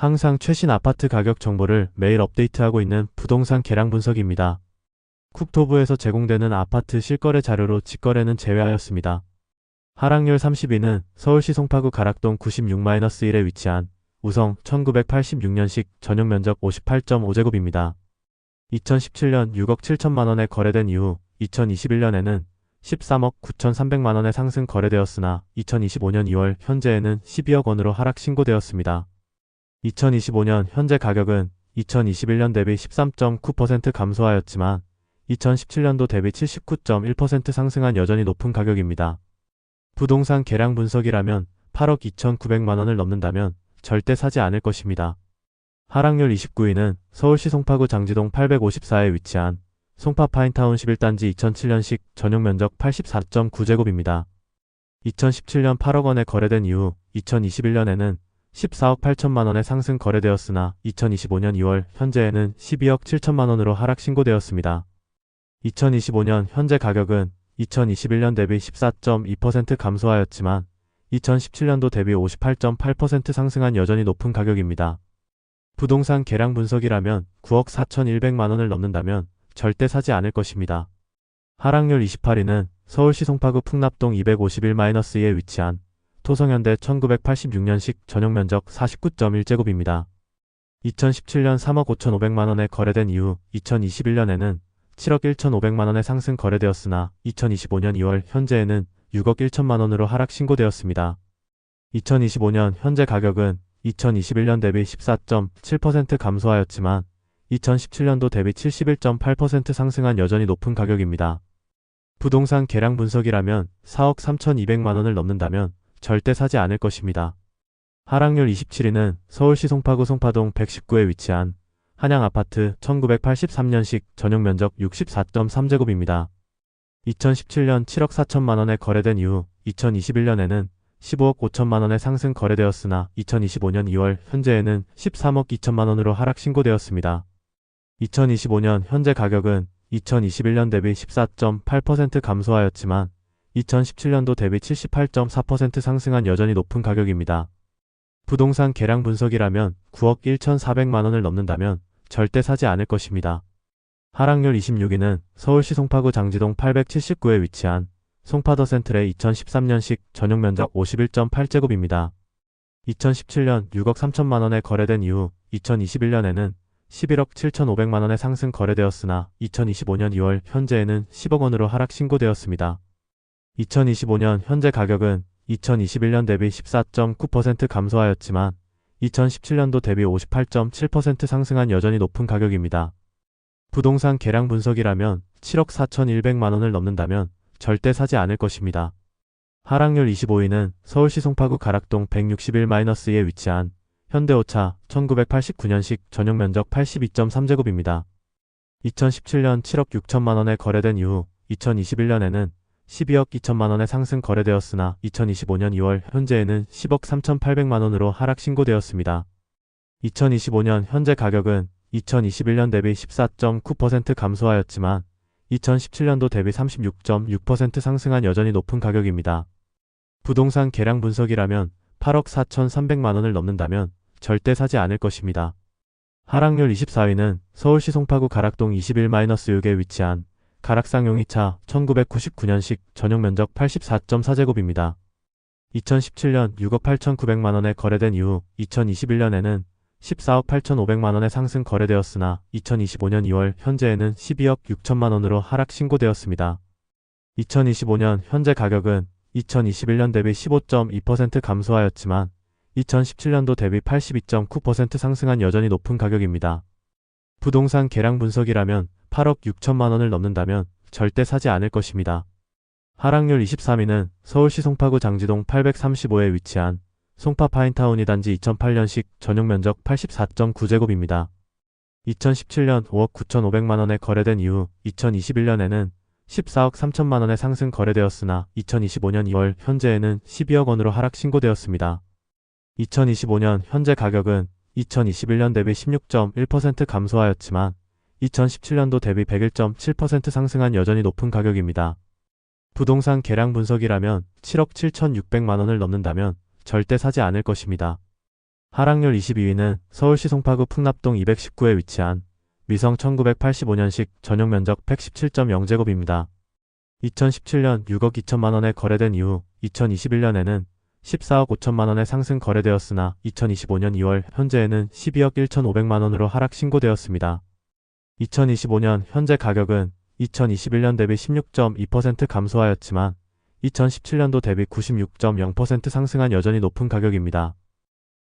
항상 최신 아파트 가격 정보를 매일 업데이트하고 있는 부동산 계량 분석입니다. 국토부에서 제공되는 아파트 실거래 자료로 직거래는 제외하였습니다. 하락률 30위는 서울시 송파구 가락동 96-1에 위치한 우성 1986년식 전용 면적 58.5제곱입니다. 2017년 6억 7천만원에 거래된 이후 2021년에는 13억 9천3백만원에 상승 거래되었으나 2025년 2월 현재에는 12억 원으로 하락 신고되었습니다. 2025년 현재 가격은 2021년 대비 13.9% 감소하였지만 2017년도 대비 79.1% 상승한 여전히 높은 가격입니다. 부동산 계량 분석이라면 8억 2,900만원을 넘는다면 절대 사지 않을 것입니다. 하락률 29위는 서울시 송파구 장지동 854에 위치한 송파파인타운 11단지 2007년식 전용 면적 84.9제곱입니다. 2017년 8억 원에 거래된 이후 2021년에는 14억 8천만원에 상승 거래되었으나 2025년 2월 현재에는 12억 7천만원으로 하락 신고되었습니다. 2025년 현재 가격은 2021년 대비 14.2% 감소하였지만 2017년도 대비 58.8% 상승한 여전히 높은 가격입니다. 부동산 계량 분석이라면 9억 4,100만원을 넘는다면 절대 사지 않을 것입니다. 하락률 28위는 서울시 송파구 풍납동 251-2에 위치한 토성현대 1986년식 전용 면적 49.1제곱입니다. 2017년 3억 5,500만원에 거래된 이후 2021년에는 7억 1,500만원에 상승 거래되었으나 2025년 2월 현재에는 6억 1천만원으로 하락 신고되었습니다. 2025년 현재 가격은 2021년 대비 14.7% 감소하였지만 2017년도 대비 71.8% 상승한 여전히 높은 가격입니다. 부동산 계량 분석이라면 4억 3,200만원을 넘는다면 절대 사지 않을 것입니다. 하락률 27위는 서울시 송파구 송파동 119에 위치한 한양아파트 1983년식 전용 면적 64.3제곱입니다. 2017년 7억 4천만원에 거래된 이후 2021년에는 15억 5천만원에 상승 거래되었으나 2025년 2월 현재에는 13억 2천만원으로 하락 신고되었습니다. 2025년 현재 가격은 2021년 대비 14.8% 감소하였지만 2017년도 대비 78.4% 상승한 여전히 높은 가격입니다. 부동산 계량 분석이라면 9억 1,400만원을 넘는다면 절대 사지 않을 것입니다. 하락률 26위는 서울시 송파구 장지동 879에 위치한 송파더 센트레 2013년식 전용 면적 51.8제곱입니다. 2017년 6억 3천만원에 거래된 이후 2021년에는 11억 7천5백만원에 상승 거래되었으나 2025년 2월 현재에는 10억 원으로 하락 신고되었습니다. 2025년 현재 가격은 2021년 대비 14.9% 감소하였지만 2017년도 대비 58.7% 상승한 여전히 높은 가격입니다. 부동산 계량 분석이라면 7억 4,100만원을 넘는다면 절대 사지 않을 것입니다. 하락률 25위는 서울시 송파구 가락동 161-에 위치한 현대오차 1989년식 전용 면적 82.3제곱입니다. 2017년 7억 6천만원에 거래된 이후 2021년에는 12억 2천만원에 상승 거래되었으나 2025년 2월 현재에는 10억 3,800만원으로 하락 신고되었습니다. 2025년 현재 가격은 2021년 대비 14.9% 감소하였지만 2017년도 대비 36.6% 상승한 여전히 높은 가격입니다. 부동산 계량 분석이라면 8억 4,300만원을 넘는다면 절대 사지 않을 것입니다. 하락률 24위는 서울시 송파구 가락동 21-6에 위치한 가락상용이차 1999년식 전용 면적 84.4제곱입니다. 2017년 6억 8,900만원에 거래된 이후 2021년에는 14억 8,500만원에 상승 거래되었으나 2025년 2월 현재에는 12억 6천만원으로 하락 신고되었습니다. 2025년 현재 가격은 2021년 대비 15.2% 감소하였지만 2017년도 대비 82.9% 상승한 여전히 높은 가격입니다. 부동산 계량 분석이라면 8억 6천만원을 넘는다면 절대 사지 않을 것입니다. 하락률 23위는 서울시 송파구 장지동 835에 위치한 송파파인타운 2단지 2008년식 전용 면적 84.9제곱입니다. 2017년 5억 9,500만원에 거래된 이후 2021년에는 14억 3천만원에 상승 거래되었으나 2025년 2월 현재에는 12억 원으로 하락 신고되었습니다. 2025년 현재 가격은 2021년 대비 16.1% 감소하였지만 2017년도 대비 101.7% 상승한 여전히 높은 가격입니다. 부동산 계량 분석이라면 7억 7,600만원을 넘는다면 절대 사지 않을 것입니다. 하락률 22위는 서울시 송파구 풍납동 219에 위치한 미성 1985년식 전용 면적 117.0제곱입니다. 2017년 6억 2천만 원에 거래된 이후 2021년에는 14억 5천만 원에 상승 거래되었으나 2025년 2월 현재에는 12억 1,500만 원으로 하락 신고되었습니다. 2025년 현재 가격은 2021년 대비 16.2% 감소하였지만 2017년도 대비 96.0% 상승한 여전히 높은 가격입니다.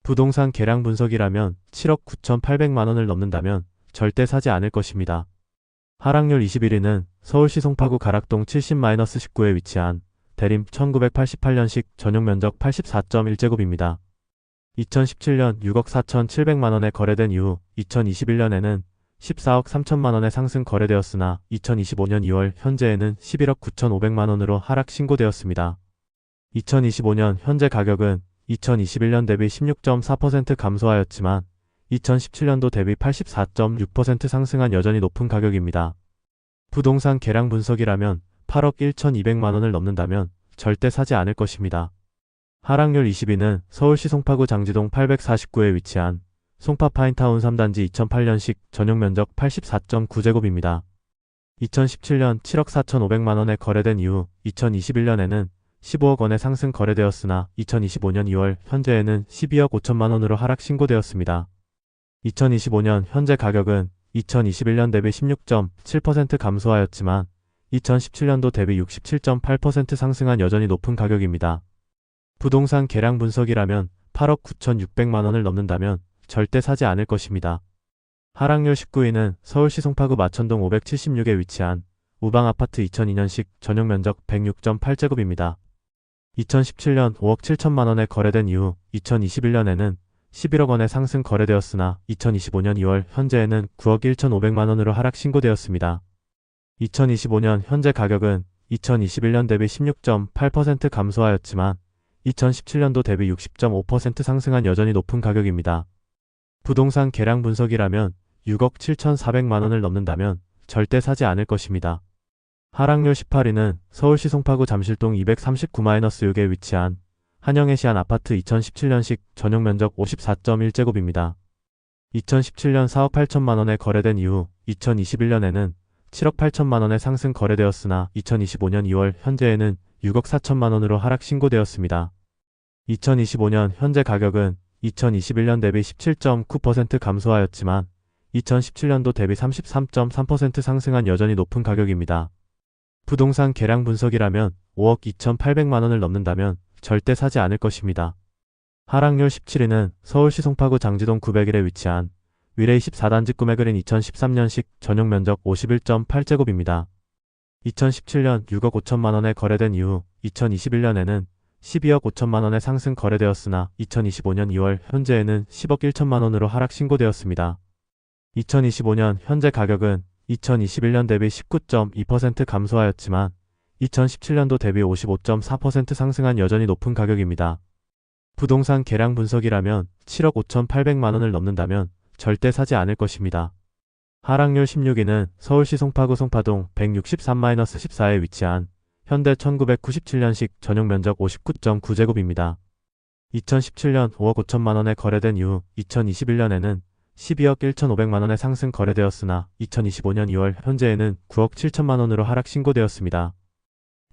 부동산 계량 분석이라면 7억 9,800만 원을 넘는다면 절대 사지 않을 것입니다. 하락률 21위는 서울시 송파구 가락동 70-19에 위치한 대림 1988년식 전용 면적 84.1제곱입니다. 2017년 6억 4,700만 원에 거래된 이후 2021년에는 14억 3천만 원에 상승 거래되었으나 2025년 2월 현재에는 11억 9,500만 원으로 하락 신고되었습니다. 2025년 현재 가격은 2021년 대비 16.4% 감소하였지만 2017년도 대비 84.6% 상승한 여전히 높은 가격입니다. 부동산 계량 분석이라면 8억 1,200만 원을 넘는다면 절대 사지 않을 것입니다. 하락률 20위는 서울시 송파구 장지동 849에 위치한 송파파인타운 3단지 2008년식 전용 면적 84.9제곱입니다. 2017년 7억 4,500만 원에 거래된 이후 2021년에는 15억 원에 상승 거래되었으나 2025년 2월 현재에는 12억 5천만 원으로 하락 신고되었습니다. 2025년 현재 가격은 2021년 대비 16.7% 감소하였지만 2017년도 대비 67.8% 상승한 여전히 높은 가격입니다. 부동산 계량 분석이라면 8억 9,600만 원을 넘는다면 절대 사지 않을 것입니다. 하락률 19위는 서울시 송파구 마천동 576에 위치한 우방아파트 2002년식 전용 면적 106.8제곱입니다. 2017년 5억 7천만 원에 거래된 이후 2021년에는 11억 원에 상승 거래되었으나 2025년 2월 현재에는 9억 1,500만 원으로 하락 신고되었습니다. 2025년 현재 가격은 2021년 대비 16.8% 감소하였지만 2017년도 대비 60.5% 상승한 여전히 높은 가격입니다. 부동산 계량 분석이라면 6억 7,400만 원을 넘는다면 절대 사지 않을 것입니다. 하락률 18위는 서울시 송파구 잠실동 239-6에 위치한 한영애시안 아파트 2017년식 전용 면적 54.1제곱입니다. 2017년 4억 8천만 원에 거래된 이후 2021년에는 7억 8천만 원에 상승 거래되었으나 2025년 2월 현재에는 6억 4천만 원으로 하락 신고되었습니다. 2025년 현재 가격은 2021년 대비 17.9% 감소하였지만 2017년도 대비 33.3% 상승한 여전히 높은 가격입니다. 부동산 계량 분석이라면 5억 2,800만 원을 넘는다면 절대 사지 않을 것입니다. 하락률 17위는 서울시 송파구 장지동 901에 위치한 위레이 14단지 꿈의 그린 2013년식 전용 면적 51.8제곱입니다. 2017년 6억 5천만 원에 거래된 이후 2021년에는 12억 5천만 원에 상승 거래되었으나 2025년 2월 현재에는 10억 1천만 원으로 하락 신고되었습니다. 2025년 현재 가격은 2021년 대비 19.2% 감소하였지만 2017년도 대비 55.4% 상승한 여전히 높은 가격입니다. 부동산 계량 분석이라면 7억 5,800만 원을 넘는다면 절대 사지 않을 것입니다. 하락률 16위는 서울시 송파구 송파동 163-14에 위치한 현대 1997년식 전용 면적 59.9제곱입니다. 2017년 5억 5천만 원에 거래된 이후 2021년에는 12억 1,500만 원에 상승 거래되었으나 2025년 2월 현재에는 9억 7천만 원으로 하락 신고되었습니다.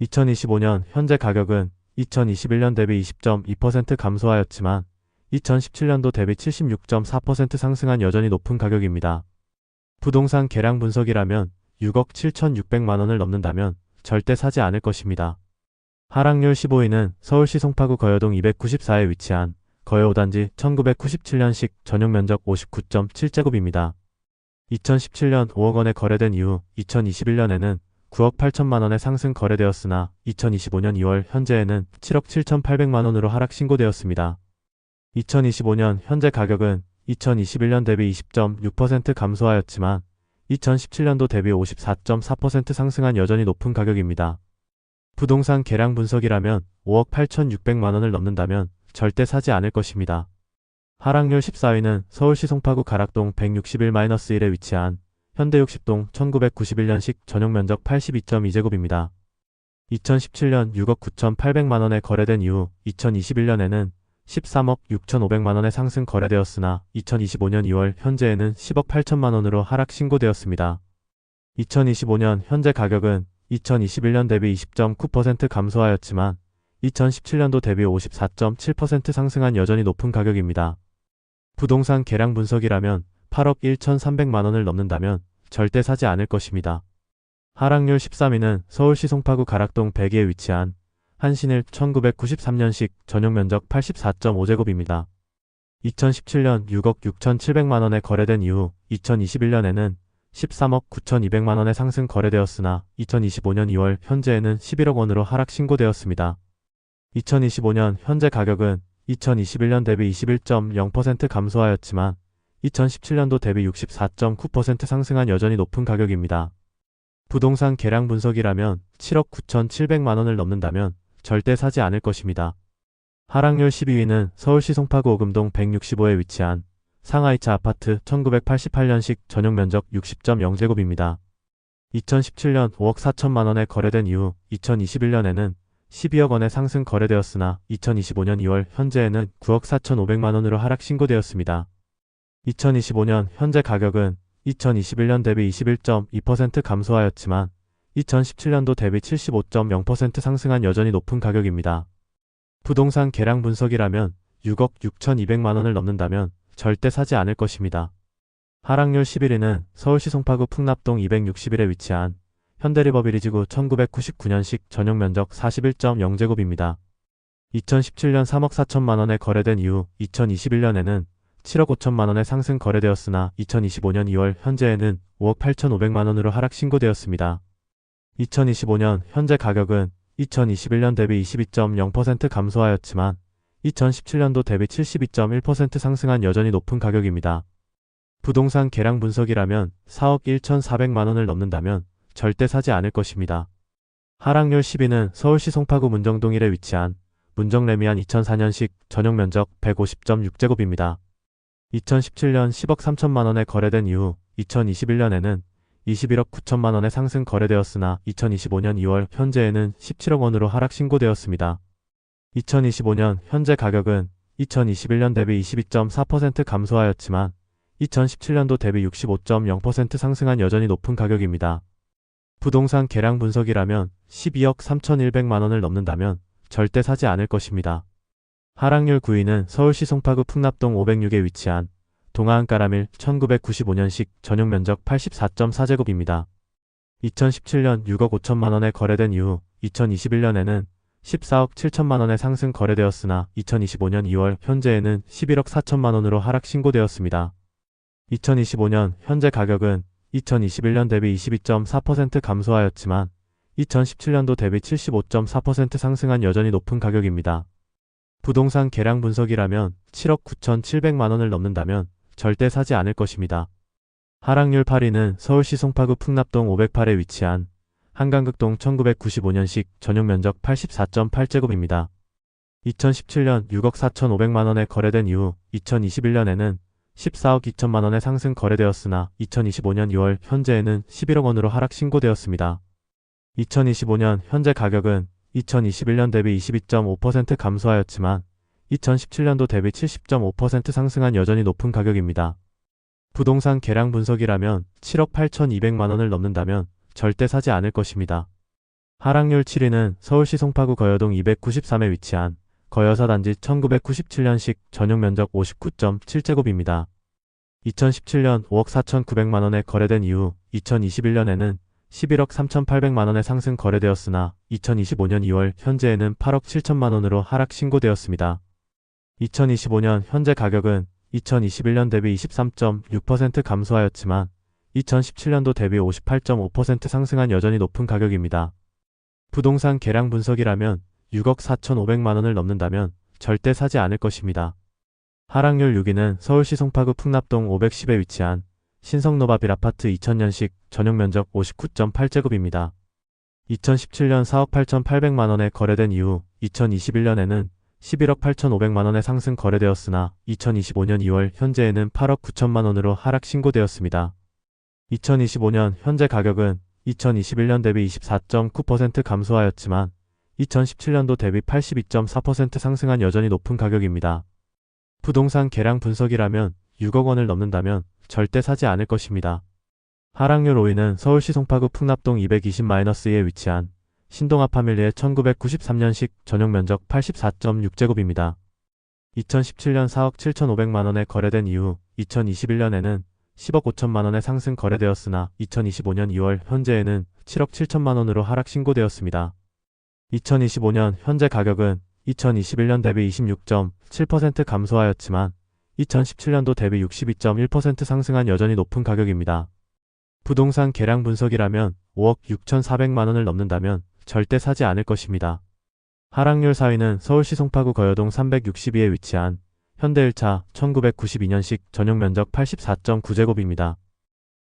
2025년 현재 가격은 2021년 대비 20.2% 감소하였지만 2017년도 대비 76.4% 상승한 여전히 높은 가격입니다. 부동산 계량 분석이라면 6억 7,600만 원을 넘는다면 절대 사지 않을 것입니다. 하락률 15위는 서울시 송파구 거여동 294에 위치한 거여 5단지 1997년식 전용 면적 59.7제곱입니다. 2017년 5억 원에 거래된 이후 2021년에는 9억 8천만 원에 상승 거래되었으나 2025년 2월 현재에는 7억 7,800만 원으로 하락 신고되었습니다. 2025년 현재 가격은 2021년 대비 20.6% 감소하였지만 2017년도 대비 54.4% 상승한 여전히 높은 가격입니다. 부동산 계량 분석이라면 5억 8,600만 원을 넘는다면 절대 사지 않을 것입니다. 하락률 14위는 서울시 송파구 가락동 161-1에 위치한 현대60동 1991년식 전용 면적 82.2제곱입니다. 2017년 6억 9,800만 원에 거래된 이후 2021년에는 13억 6,500만원에 상승 거래되었으나 2025년 2월 현재에는 10억 8천만 원으로 하락 신고되었습니다. 2025년 현재 가격은 2021년 대비 20.9% 감소하였지만 2017년도 대비 54.7% 상승한 여전히 높은 가격입니다. 부동산 계량 분석이라면 8억 1,300만 원을 넘는다면 절대 사지 않을 것입니다. 하락률 13위는 서울시 송파구 가락동 100기에 위치한 한신일 1993년식 전용 면적 84.5제곱입니다. 2017년 6억 6,700만 원에 거래된 이후 2021년에는 13억 9,200만 원에 상승 거래되었으나 2025년 2월 현재에는 11억 원으로 하락 신고되었습니다. 2025년 현재 가격은 2021년 대비 21.0% 감소하였지만 2017년도 대비 64.9% 상승한 여전히 높은 가격입니다. 부동산 계량 분석이라면 7억 9,700만 원을 넘는다면 절대 사지 않을 것입니다. 하락률 12위는 서울시 송파구 오금동 165에 위치한 상하이차 아파트 1988년식 전용 면적 60.0제곱입니다. 2017년 5억 4천만 원에 거래된 이후 2021년에는 12억 원에 상승 거래되었으나 2025년 2월 현재에는 9억 4,500만 원으로 하락 신고되었습니다. 2025년 현재 가격은 2021년 대비 21.2% 감소하였지만 2017년도 대비 75.0% 상승한 여전히 높은 가격입니다. 부동산 계량 분석이라면 6억 6,200만 원을 넘는다면 절대 사지 않을 것입니다. 하락률 11위는 서울시 송파구 풍납동 261에 위치한 현대리버비리지구 1999년식 전용 면적 41.0제곱입니다. 2017년 3억 4천만 원에 거래된 이후 2021년에는 7억 5천만 원에 상승 거래되었으나 2025년 2월 현재에는 5억 8,500만 원으로 하락 신고되었습니다. 2025년 현재 가격은 2021년 대비 22.0% 감소하였지만 2017년도 대비 72.1% 상승한 여전히 높은 가격입니다. 부동산 계량 분석이라면 4억 1,400만 원을 넘는다면 절대 사지 않을 것입니다. 하락률 10위는 서울시 송파구 문정동 1에 위치한 문정레미안 2004년식 전용 면적 150.6제곱입니다. 2017년 10억 3천만 원에 거래된 이후 2021년에는 21억 9천만 원에 상승 거래되었으나 2025년 2월 현재에는 17억 원으로 하락 신고되었습니다. 2025년 현재 가격은 2021년 대비 22.4% 감소하였지만 2017년도 대비 65.0% 상승한 여전히 높은 가격입니다. 부동산 계량 분석이라면 12억 3,100만 원을 넘는다면 절대 사지 않을 것입니다. 하락률 9위는 서울시 송파구 풍납동 506에 위치한 동아한 까라밀 1995년식 전용 면적 84.4제곱입니다. 2017년 6억 5천만 원에 거래된 이후 2021년에는 14억 7천만 원에 상승 거래되었으나 2025년 2월 현재에는 11억 4천만 원으로 하락 신고되었습니다. 2025년 현재 가격은 2021년 대비 22.4% 감소하였지만 2017년도 대비 75.4% 상승한 여전히 높은 가격입니다. 부동산 계량 분석이라면 7억 9,700만 원을 넘는다면 절대 사지 않을 것입니다. 하락률 8위는 서울시 송파구 풍납동 508에 위치한 한강극동 1995년식 전용 면적 84.8제곱입니다. 2017년 6억 4,500만 원에 거래된 이후 2021년에는 14억 2천만 원에 상승 거래되었으나 2025년 2월 현재에는 11억 원으로 하락 신고되었습니다. 2025년 현재 가격은 2021년 대비 22.5% 감소하였지만 2017년도 대비 70.5% 상승한 여전히 높은 가격입니다. 부동산 계량 분석이라면 7억 8,200만 원을 넘는다면 절대 사지 않을 것입니다. 하락률 7위는 서울시 송파구 거여동 293에 위치한 거여사 단지 1997년식 전용 면적 59.7제곱입니다. 2017년 5억 4,900만 원에 거래된 이후 2021년에는 11억 3,800만 원에 상승 거래되었으나 2025년 2월 현재에는 8억 7천만 원으로 하락 신고되었습니다. 2025년 현재 가격은 2021년 대비 23.6% 감소하였지만 2017년도 대비 58.5% 상승한 여전히 높은 가격입니다. 부동산 계량 분석이라면 6억 4,500만 원을 넘는다면 절대 사지 않을 것입니다. 하락률 6위는 서울시 송파구 풍납동 510에 위치한 신성노바빌 아파트 2000년식 전용 면적 59.8제곱입니다. 2017년 4억 8,800만 원에 거래된 이후 2021년에는 11억 8,500만 원에 상승 거래되었으나 2025년 2월 현재에는 8억 9천만 원으로 하락 신고되었습니다. 2025년 현재 가격은 2021년 대비 24.9% 감소하였지만 2017년도 대비 82.4% 상승한 여전히 높은 가격입니다. 부동산 계량 분석이라면 6억 원을 넘는다면 절대 사지 않을 것입니다. 하락률 5위는 서울시 송파구 풍납동 220-에 위치한 신동 아파밀리의 1993년식 전용 면적 84.6제곱입니다. 2017년 4억 7,500만원에 거래된 이후 2021년에는 10억 5천만원에 상승 거래되었으나 2025년 2월 현재에는 7억 7천만원으로 하락 신고되었습니다. 2025년 현재 가격은 2021년 대비 26.7% 감소하였지만 2017년도 대비 62.1% 상승한 여전히 높은 가격입니다. 부동산 계량 분석이라면 5억 6,400만원을 넘는다면 절대 사지 않을 것입니다. 하락률 4위는 서울시 송파구 거여동 362에 위치한 현대 1차 1992년식 전용 면적 84.9제곱입니다.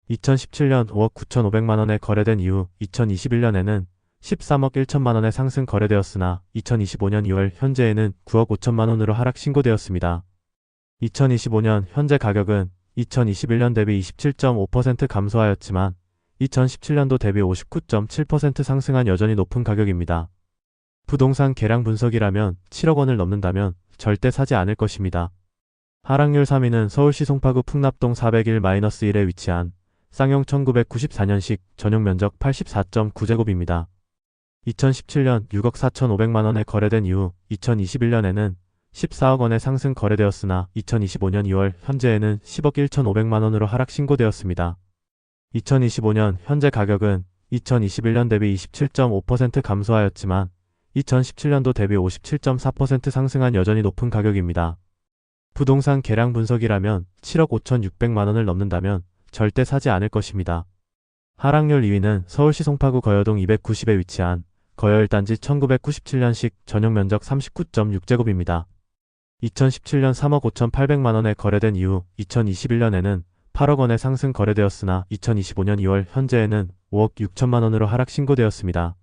2017년 5억 9,500만원에 거래된 이후 2021년에는 13억 1천만원에 상승 거래되었으나 2025년 2월 현재에는 9억 5천만원으로 하락 신고되었습니다. 2025년 현재 가격은 2021년 대비 27.5% 감소하였지만 2017년도 대비 59.7% 상승한 여전히 높은 가격입니다. 부동산 계량 분석이라면 7억 원을 넘는다면 절대 사지 않을 것입니다. 하락률 3위는 서울시 송파구 풍납동 401-1에 위치한 쌍용 1994년식 전용 면적 84.9제곱입니다. 2017년 6억 4,500만원에 거래된 이후 2021년에는 14억 원에 상승 거래되었으나 2025년 2월 현재에는 10억 1,500만원으로 하락 신고되었습니다. 2025년 현재 가격은 2021년 대비 27.5% 감소하였지만 2017년도 대비 57.4% 상승한 여전히 높은 가격입니다. 부동산 계량 분석이라면 7억 5,600만원을 넘는다면 절대 사지 않을 것입니다. 하락률 2위는 서울시 송파구 거여동 290에 위치한 거여 1단지 1997년식 전용 면적 39.6제곱입니다. 2017년 3억 5,800만원에 거래된 이후 2021년에는 8억 원에 상승 거래되었으나 2025년 2월 현재에는 5억 6천만원으로 하락 신고되었습니다.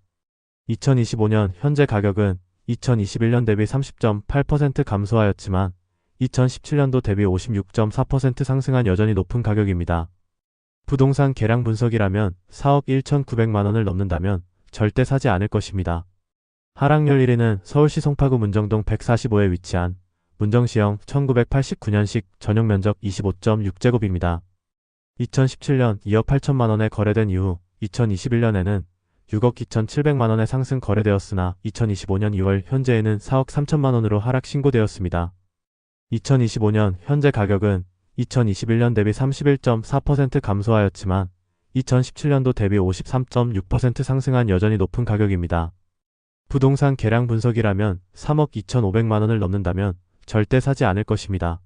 2025년 현재 가격은 2021년 대비 30.8% 감소하였지만 2017년도 대비 56.4% 상승한 여전히 높은 가격입니다. 부동산 계량 분석이라면 4억 1,900만원을 넘는다면 절대 사지 않을 것입니다. 하락률 1위는 서울시 송파구 문정동 145에 위치한 문정시형 1989년식 전용 면적 25.6제곱입니다. 2017년 2억 8천만원에 거래된 이후 2021년에는 6억 2,700만원에 상승 거래되었으나 2025년 2월 현재에는 4억 3천만원으로 하락 신고되었습니다. 2025년 현재 가격은 2021년 대비 31.4% 감소하였지만 2017년도 대비 53.6% 상승한 여전히 높은 가격입니다. 부동산 계량 분석이라면 3억 2,500만원을 넘는다면 절대 사지 않을 것입니다.